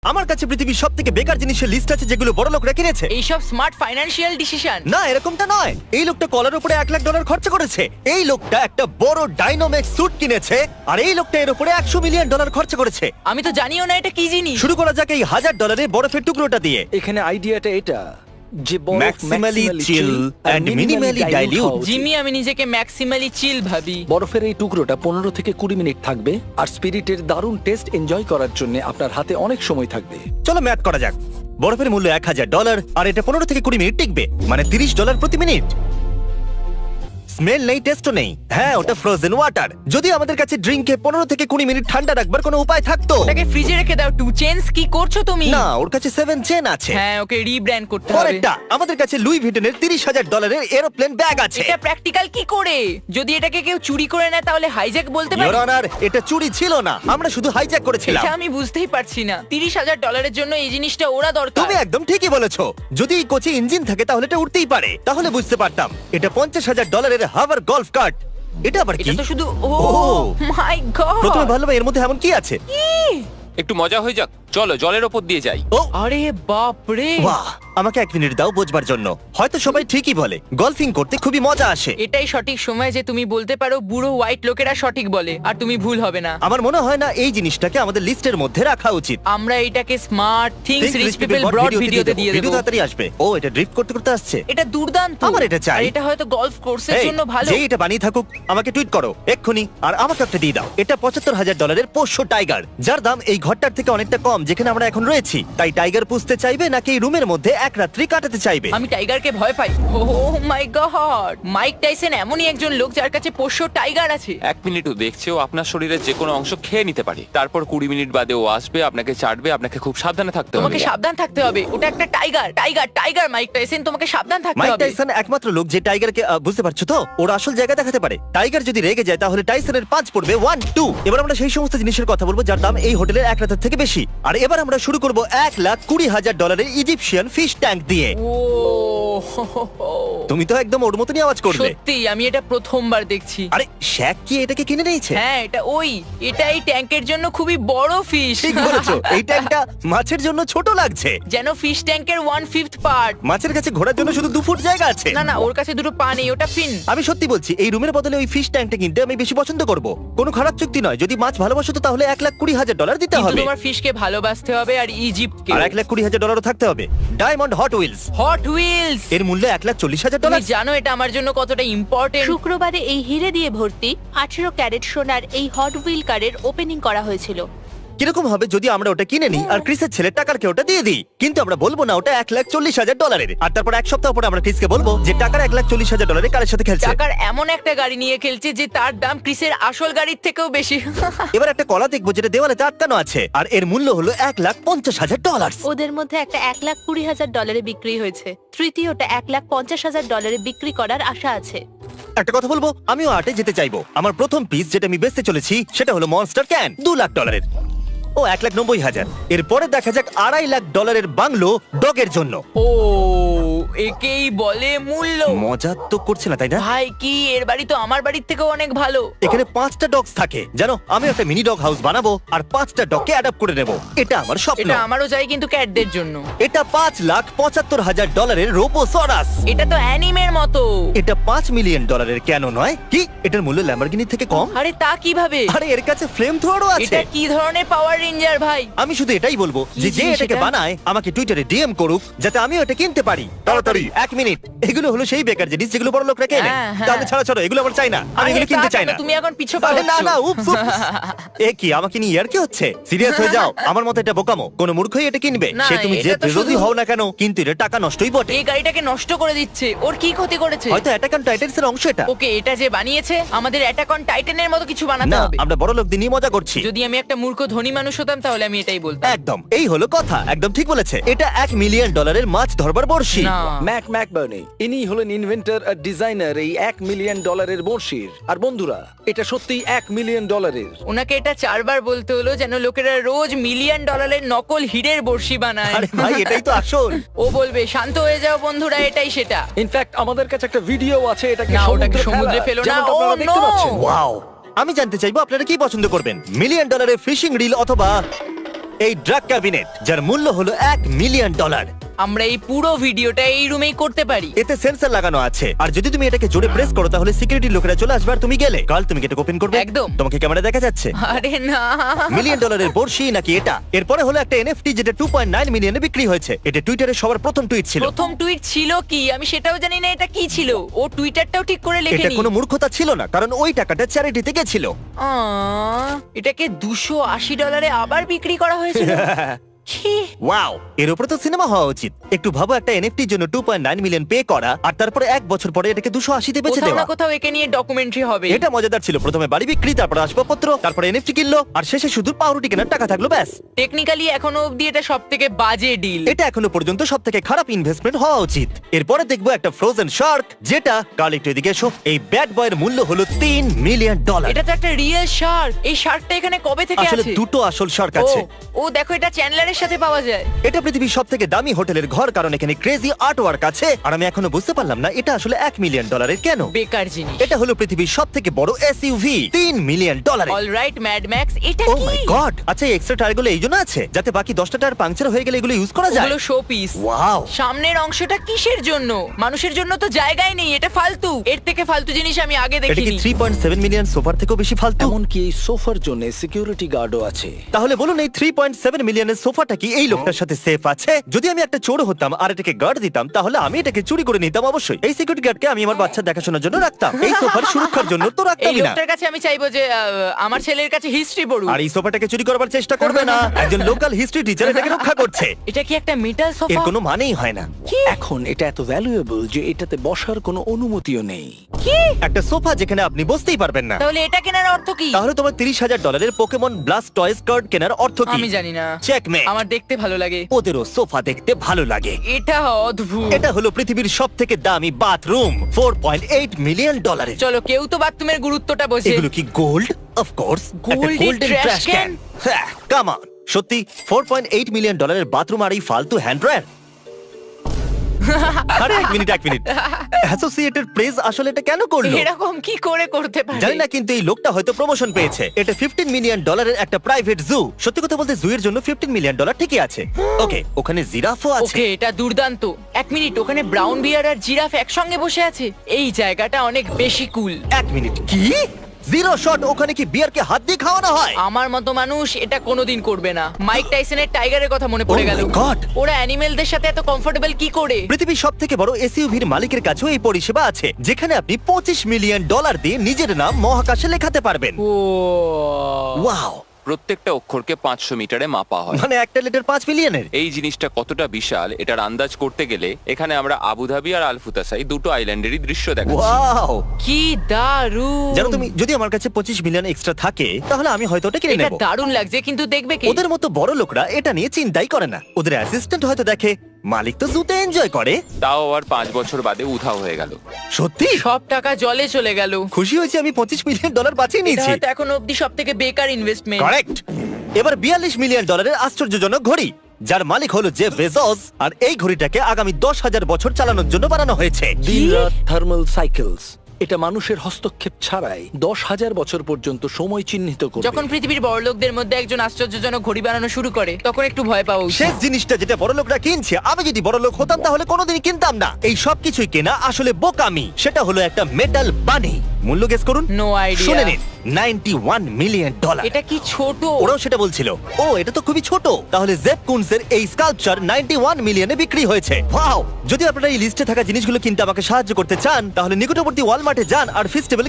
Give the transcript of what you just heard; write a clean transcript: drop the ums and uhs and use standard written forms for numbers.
আমার কাছে পৃথিবীর সবথেকে বেকার জিনিসের লিস্ট আছে যেগুলো বড় লোকরা কিনেছে। এইসব স্মার্ট ফাইন্যান্সিয়াল ডিসিশন। না, এরকমটা নয়। এই লোকটা কলার উপরে $1,00,000 খরচা করেছে। এই লোকটা একটা বড় ডাইনোমেক্স স্যুট কিনেছে, আর এই লোকটা এর উপরে $100 মিলিয়ন খরচা করেছে। আমি তো জানিও না এটা কি জিনিস। শুরু করা যাক এই $1,000 বরফের টুকরোটা দিয়ে। এখানে আইডিয়াটা এটা যে Maximally chill and minimally dilute. Jimmy, আমি নিজেকে ম্যাক্সিমালি চিল ভাবি। বরফের এই টুকরোটা 15 থেকে 20 মিনিট থাকবে, আর স্পিরিটের দারুণ টেস্ট এনজয় করার জন্য আপনার হাতে অনেক সময় থাকবে। চলো ম্যাথ করা যাক। বরফের মূল্য $1,000, আর এটা 15 থেকে 20 মিনিট টিকবে, মানে $30 প্রতি মিনিট। স্মেল নেই, টেস্টও নেই। হ্যাঁ, ওটা ফ্রোজেন ওয়াটার। যদি আমাদের কাছে ড্রিঙ্কে 15 থেকে 20 মিনিট ঠান্ডা রাখবার কোনো উপায় থাকতো। ওটাকে ফ্রিজে রেখে দাও। 2 চেঞ্জ কি করছো তুমি? না, ওর কাছে 7 চেন আছে। হ্যাঁ, ওকে রিব্র্যান্ড করতে হবে। পরেরটা, আমাদের কাছে লুই ভিটনের $30,000 এরোপ্লেন ব্যাগ আছে। এটা প্র্যাকটিক্যাল কি করে? যদি এটাকে কেউ চুরি করে নেয় তাহলে হাইজ্যাক বলতে পারি? ইওর অনার, এটা চুরি ছিল না, আমরা শুধু হাইজ্যাক করেছিলাম। এটা আমি বুঝতেই পারছি না। $30,000 জন্য এই জিনিসটা ওরা দরকার। তুমি একদম ঠিকই বলেছো। যদি এই কোচে ইঞ্জিন থাকে তাহলে এটা উঠতেই পারে, তাহলে বুঝতে পারতাম। এটা $50,000 হাভার গলফ কার্ট। এটা আবার কি? এটা তো শুধু ও Oh! মাই গড। প্রথমে ভাবলাম এর মধ্যে এমন কি আছে। একটু মজা হয়ে যাক, চলো জলের ওপর দিয়ে যাই। ও আরে বাপ রে। বাহ, আমাকে 1 মিনিট দাও বোঝবার জন্য। হয়তো সবাই ঠিকই বলে, গলফিং করতে খুবই মজা আসে। এটাই সঠিক সময় যে তুমি বলতে পারো বুড়ো হোয়াইট লোকেরা সঠিক বলে, আর তুমি ভুল হবে না। আমার মনে হয় না এই জিনিসটাকে আমাদের লিস্টের মধ্যে রাখা উচিত। আমরা এটাকে smart things rich people broad ভিডিওতে দিয়ে ভিডিও দেব। তাড়াতাড়ি আসবে। ও, এটা ড্রিফট করতে করতে আসছে। এটা দুর্দান্ত। আমার এটা চাই। আর এটা হয়তো গলফ কোর্সের এই, জন্য ভালো। যেই এটা বানিয়ে থাকুক আমাকে টুইট করো এক্ষুনি, আর আমাকে একটা দিয়ে দাও। এটা $75,000 পোষ্য টাইগার, যার দাম এই ঘরটার থেকে অনেকটা কম যেখানে আমরা এখন রয়েছি। তাই টাইগার পুষতে চাইবে নাকি এই রুমের মধ্যে এক রাত্রি কাটাতে চাইবে? আমি টাইগারকে ভয় পাই। ও মাই গড, মাইক টাইসন এমনই একজন লোক যার কাছে পোষ্য টাইগার আছে। 1 মিনিটও দেখছে ও আপনার শরীরের যে কোনো অংশ খেয়ে নিতে পারে। তারপর 20 মিনিট বাদে ও আসবে, আপনাকে চাটবে। আপনাকে খুব সাবধানে থাকতে হবে। তোমাকে সাবধান থাকতে হবে। ওটা একটা tiger. Tiger tiger Mike Tyson, তোমাকে সাবধান থাকতে মাইক হবে। টাইসন একমাত্র লোক যে টাইগারকে বুঝতে পারছো তো, ওর আসল জায়গা দেখাতে পারে। টাইগার যদি রেগে যায় তাহলে টাইসনের পাঁচ পড়বে 1, 2। এবার আমরা সেই সমস্ত জিনিসের কথা বলবো যার দাম এই হোটেলের এক রাতের থেকে বেশি। আর এবার আমরা শুরু করব $1,20,000 ইজিপশিয়ান ফিশ ট্যাঙ্ক দিয়ে। ও তুমি তো একদম ওর মতনই আওয়াজ করবে। সত্যি আমি এটা প্রথমবার দেখছি। আরে শ্যাক কি এটাকে কিনে নিয়েছে? হ্যাঁ, এটা এই ট্যাঙ্কের জন্য খুবই বড় ফিশ। ঠিক বলেছো, এই ট্যাঙ্কটা মাছের জন্য ছোট লাগছে। যেন ফিশ ট্যাঙ্কের 1/5 পার্ট। মাছের কাছে ঘোরার জন্য শুধু 2 ফুট জায়গা আছে। না না, ওর কাছে দুটো পা নেই, ওটা ফিন। আমি সত্যি বলছি, এই রুমের বদলে ওই ফিশ ট্যাঙ্কটা কিনতে আমি বেশি পছন্দ করব। কোনো খারাপ চুক্তি নয়। যদি মাছ ভালোবাসো তো তাহলে $1,20,000 দিতে কিন্তু হবে। তোমার ফিশকে ভালোবাসতে হবে, আর ইজিপ্টকে। আর $1,20,000 থাকতে হবে। Diamond Hot Wheels, Hot Wheels. এর মূল্য তুমি $1,40,000। জানো এটা আমার জন্য কতটা ইম্পর্টেন্ট? শুক্রবারে এই হিরে দিয়ে ভর্তি 18 ক্যারেট সোনার এই হট হুইল কারের ওপেনিং করা হয়েছিল। কিরকম হবে যদি আমরা ওটা কিনে নিই আর ক্রিসের ছেলের টাকারকে ওটা দিয়ে দিই? কিন্তু আমরা বলবো না ওটা $1,40,000। আর তারপর এক সপ্তাহ পরে আমরা ক্রিসকে বলবো যে টাকার $1,40,000 কারের সাথে খেলছে। টাকার এমন একটা গাড়ি নিয়ে খেলছে যে তার দাম ক্রিসের আসল গাড়ির থেকেও বেশি। এবার একটা কলা দেখবো যেটা দেওয়ালেতে আটকানো আছে, আর এর মূল্য হলো $1,50,000। ওদের মধ্যে একটা $1,20,000 বিক্রি হয়েছে, তৃতীয়টা $1,50,000 বিক্রি করার আশা আছে। একটা কথা বলবো, আমিও আর্টে যেতে চাইবো। আমার প্রথম পিস যেটা আমি বেচতে চলেছি সেটা হলো মনস্টার ক্যান, $2,00,000। ও $1,90,000। এরপরে দেখা যাক $250,000 বাংলো ডগের জন্য। ও একেই বলে মূল্য। মজা তো করছে না তাই না? ভাই কি, এর বাড়ি তো আমার বাড়ির থেকেও অনেক ভালো। এখানে 5টা ডগস থাকে জানো। আমি একটা মিনি ডগ হাউস বানাবো আর 5টা ডগকে অ্যাডাপ্ট করে নেব। এটা আমার স্বপ্ন। এটা আমারও চাই, কিন্তু ক্যাটদের জন্য। এটা $5,75,000 রোবোসরাস। এটা তো অ্যানিমের মতো। এটা $5 মিলিয়ন কেন নয়? কি এটার মূল্য ল্যাম্বরগিনি থেকে কম? আরে তা কিভাবে? আরে এর কাছে ফ্লেম থ্রোয়ারও আছে। এটা কি ধরনের পাওয়ার রেঞ্জার ভাই? আমি শুধু এটাই বলবো কি যে যে জিনিস এটাকে এটা? বানায় আমাকে টুইটারে ডিএম করুক যাতে আমিও এটা কিনতে পারি। তাড়াতাড়ি 1 মিনিট। এগুলো হলো সেই বেকার জিনিস যেগুলো বড় লোকরা কেনে। হ্যাঁ, হ্যাঁ। তাহলে ছাড়া এগুলো আমার চাই না। আমি এগুলো কিনতে চাই না। তুমি এখন পিছু আরে না না, পাচ্ছ। উপস উপস। এ কি আমাকে নিয়ে ইয়ার কি হচ্ছে? সিরিয়াস হয়ে যাও। আমার মতে এটা বোকামো। কোন মূর্খই এটা কিনবে। না, সে তুমি যে এটা তো বিরোধী শুধু- হও না কেন, কিন্তু এটা টাকা নষ্টই বটে। এই গাড়িটাকে নষ্ট করে দিচ্ছে। ওর কি ক্ষতি করেছে? হয়তো অ্যাটাক অন টাইটান্স এর অংশ এটা। ওকে, এটা যে বানিয়েছে আমাদের অ্যাটাক অন টাইটানের মতো কিছু বানাতে না, হবে। আমরা বড় লোক দিয়ে মজা করছি। যদি আমি একটা মূর্খ ধনী মানুষ হতাম তাহলে আমি এটাই বলতাম। একদম, এই হলো কথা। একদম ঠিক বলেছে। এটা $1 মিলিয়ন মাছ ধরবার বড়শি। না, ম্যাক ম্যাকবার্নি ইনি হলেন ইনভেন্টর আর ডিজাইনার এই $1 মিলিয়ন বড়শির। আর বন্ধুরা, এটা সত্যি $1 মিলিয়ন। ওনাকে এটা 4 বার বলতে হলো যেন লোকেরা রোজ $1,000,000 নকল হিরের বড়শি বানায়। আরে ভাই, এটাই তো আসল। ও বলবে শান্ত হয়ে যাও বন্ধুরা, এটাই সেটা। ইনফ্যাক্ট আমাদের কাছে একটা ভিডিও আছে এটাকে না, ওটাকে সমুদ্রে ফেলো না। যেমনটা আপনারা Oh, দেখতে no! পাচ্ছেন। ওয়াও, আমি জানতে চাইবো আপনারা কি পছন্দ করবেন, $1 মিলিয়ন ফিশিং রিল অথবা এই ড্রাগ ক্যাবিনেট যার মূল্য হলো $1,000,000। আমরা এই পুরো ভিডিওটা এই রুমেই করতে পারি। এতে সেন্সর লাগানো আছে, আর যদি তুমি এটাকে জোরে প্রেস করো তাহলে সিকিউরিটি লোকেরা চলে আসবে আর তুমি গেলে। কাল তুমি এটা ওপেন করবে? একদম। তোমাকে ক্যামেরা দেখা যাচ্ছে? আরে না, $1,000,000 বড়শি নাকি এটা? এরপরে হলো একটা এনএফটি যেটা 2.9 মিলিয়নে বিক্রি হয়েছে। এটা টুইটারে সবার প্রথম টুইট ছিল। প্রথম টুইট ছিল কি আমি সেটাও জানি না এটা কি ছিল। ও টুইটারটাও ঠিক করে এটা লেখেনি। কোনো মূর্খতা ছিল না, কারণ ওই টাকাটা চ্যারিটিতে গেছিল। এটাকে $280 আবার বিক্রি করা হয়েছিল। কি? ওয়াও, এর উপরে তো সিনেমা হওয়া উচিত। একটু ভাবো, একটা এনএফটির জন্য 2.9 মিলিয়ন পে করা, আর তারপরে 1 বছর পরে এটাকে 280 তে বেচে কোথাও দেওয়া। না কোথাও একে নিয়ে ডকুমেন্টারি হবে। এটা মজাদার ছিল। প্রথমে বাড়ি বিক্রি, তারপর আসবাবপত্র, তারপরে এনএফটি কিনলো, আর শেষে শুধু পাউরুটি কেনার টাকা থাকলো, ব্যাস। টেকনিক্যালি এখনো অবধি এটা সবথেকে বাজে ডিল। এটা এখনো পর্যন্ত সবথেকে খারাপ ইনভেস্টমেন্ট হওয়া উচিত। এরপরে দেখবো একটা ফ্রোজেন শার্ক, যেটা কাল একটু এদিকে এসো। এই ব্যাড বয়ের মূল্য হলো $3 মিলিয়ন। এটা তো একটা রিয়েল শার্ক। এই শার্কটা এখানে কবে থেকে আসলে আছে? দুটো আসল শার্ক আছে। ও দেখো, এটা চ্যান্ডলারের সাথে পাওয়া যায়। এটা পৃথিবীর সবথেকে দামি হোটেলের ঘর, কারণ এখানে ক্রেজি আর্টওয়ার্ক আছে। আর আমি এখনো বুঝতে পারলাম না এটা আসলে $1 মিলিয়ন কেন। বেকার জিনিস। এটা হলো পৃথিবীর সবথেকে বড় SUV, $3 million. Alright mad max, এটা ও কি? মাই গড! আচ্ছা, এই এক্সট্রা টায়ারগুলো এই জন্য আছে যাতে বাকি 10টা টায়ার পাংচার হয়ে গেলে এগুলো ইউজ করা যায়। ওগুলো শো পিস। ওয়াও! সামনের অংশটা কিসের জন্য? মানুষের জন্য তো জায়গায় নেই, এটা ফালতু। এর থেকে ফালতু জিনিস আমি আগে এটা কি দেখিনি। 3.7 মিলিয়ন সোফার থেকেও বেশি ফালতু? এমনকি এই সোফার জন্য সিকিউরিটি গার্ডও আছে। তাহলে বলুন, এই 3.7 মিলিয়নের সোফাটা কি এই লোকটার সাথে সেফ আছে? যদি আমি একটা চোর হতাম আর এটাকে গার্ড দিতাম, তাহলে আমি এটাকে চুরি করে নিতাম অবশ্যই। এই সিকিউরিটি গার্ডকে আমি আমার বাচ্চা দেখাশোনার জন্য রাখতাম, এই সোফার সুরক্ষার জন্য তো এই রাখতামই না। লোকটার কাছে আমি চাইবো যে আমার ছেলের কাছে হিস্ট্রি পড়ুক। আর এই সোফাটাকে চুরি করবার চেষ্টা করবে না। একজন লোকাল হিস্ট্রি টিচার এটাকে রক্ষা করছে। এটা কি একটা মেটাল এর সোফা? কোনো মানেই হয় না। এখন এটা এত ভ্যালুয়েবল যে এটাতে বসার কোনো অনুমতিও নেই। কি? একটা সোফা যেখানে আপনি বসতেই পারবেন না। তাহলে এটা কেনার অর্থ কি? তাহলে তোমার $30,000 পোকেমন ব্লাস্ট টয়েস কার্ড কেনার অর্থ কি? আমি জানি না। চেকমেট। আমার দেখতে ভালো লাগে। ওদেরও সোফা দেখতে ভালো লাগে। এটা অদ্ভুত। এটা হলো পৃথিবীর সবথেকে দামি বাথরুম, $4.8 মিলিয়ন। চলো, কেউ তো বাথরুমের গুরুত্বটা বোঝে। এগুলো কি গোল্ড? অফ কোর্স, Gold এর trash can? হ্যাঁ, কাম অন। সত্যি $4.8 মিলিয়ন বাথরুম আর এই ফালতু হ্যান্ড ড্রায়ার? আরে এক মিনিট। অ্যাসোসিয়েটেড প্রেস আসলে এটা কেন করলো? এরকম কি করে করতে পারে? জানি না, কিন্তু এই লোকটা হয়তো প্রমোশন পেয়েছে। এটা $15 মিলিয়ন একটা প্রাইভেট জু। সত্যি কথা বলতে জু এর জন্য $15 মিলিয়ন ঠিকই আছে। ওকে, ওখানে জিরাফও আছে। ওকে, এটা দুর্দান্ত। এক মিনিট, ওখানে ব্রাউন বিয়ার আর জিরাফ একসঙ্গে বসে আছে। এই জায়গাটা অনেক বেশি কুল। এক মিনিট, কি? Zero shot? ওখানে কি বিয়ারকে হাত দিয়ে খাওয়ানো হয়? আমার মতো মানুষ এটা কোনোদিন করবে না। মাইক টাইসনের টাইগারের কথা মনে পড়ে Oh my গেল। God! ওরা অ্যানিমেলদের সাথে এত কমফোর্টেবল কি করে? পৃথিবীর সবথেকে বড় এসইউভির মালিকের কাছেও এই পরিষেবা আছে, যেখানে আপনি $25 মিলিয়ন দিয়ে নিজের নাম মহাকাশে লেখাতে পারবেন। ও ওয়াও! প্রত্যেকটা অক্ষরকে 500 মিটারে মাপা হয়। মানে একটা লিটার 5 মিলিয়নের। এই জিনিসটা কতটা বিশাল এটার আন্দাজ করতে গেলে এখানে আমরা আবুধাবি আর আলফুতাসাই দুটো আইল্যান্ডেরই দৃশ্য দেখাচ্ছি। ওয়াও! কি দারুণ! জানো তুমি, যদি আমার কাছে 25 মিলিয়ন এক্সট্রা থাকে তাহলে আমি হয়তো ওটা কিনে এটা নেব। দারুণ লাগছে, কিন্তু দেখবে কি? ওদের মতো বড় লোকরা এটা নিয়ে চিন্তাই করে না। ওদের অ্যাসিস্ট্যান্ট হয়তো দেখে, মালিক তো জুতে এনজয় করে। তাও আর 5 বছর বাদে উধাও হয়ে গেল। সত্যি সব টাকা জলে চলে গেল। খুশি হয়েছি আমি $25 মিলিয়ন বাঁচিয়ে এটা নিয়েছি। হয়তো এখন অবধি সবথেকে বেকার ইনভেস্টমেন্ট। কারেক্ট। এবার $42 মিলিয়ন আশ্চর্যজনক ঘড়ি, যার মালিক হলো জেফ বেজোস, আর এই ঘড়িটাকে আগামী 10,000 বছর চালানোর জন্য বানানো হয়েছে। দিনরাত থার্মাল সাইকেলস। এটা মানুষের হস্তক্ষেপ ছাড়াই 10,000 বছর পর্যন্ত সময় চিহ্নিত করবে। যখন পৃথিবীর বড়লোকদের মধ্যে একজন আশ্চর্যজনক ঘড়ি বানানো শুরু করে, তখন একটু ভয় পাওয়া উচিত। শেষ জিনিসটা যেটা বড় লোকরা কিনছে, আমি যদি বড় লোক হতাম তাহলে কোনোদিনই কিনতাম না। এই সব কিছুই কেনা আসলে বোকামি। সেটা হলো একটা মেটাল বানি। মূল্য গেস করুন। No idea. শুনে নিন, $91 মিলিয়ন। এটা কি ছোট? ওরাও সেটা বলছিল। ও, এটা তো খুবই ছোট। তাহলে জেফ কুনসের এই স্কাল্পচার 91 মিলিয়নে বিক্রি হয়েছে। ওয়াও! যদি আপনারা এই লিস্টে থাকা জিনিসগুলো কিনতে আমাকে সাহায্য করতে চান, তাহলে নিকটবর্তী ওয়ালমার্টে যান আর ফেস্টিভ্যাল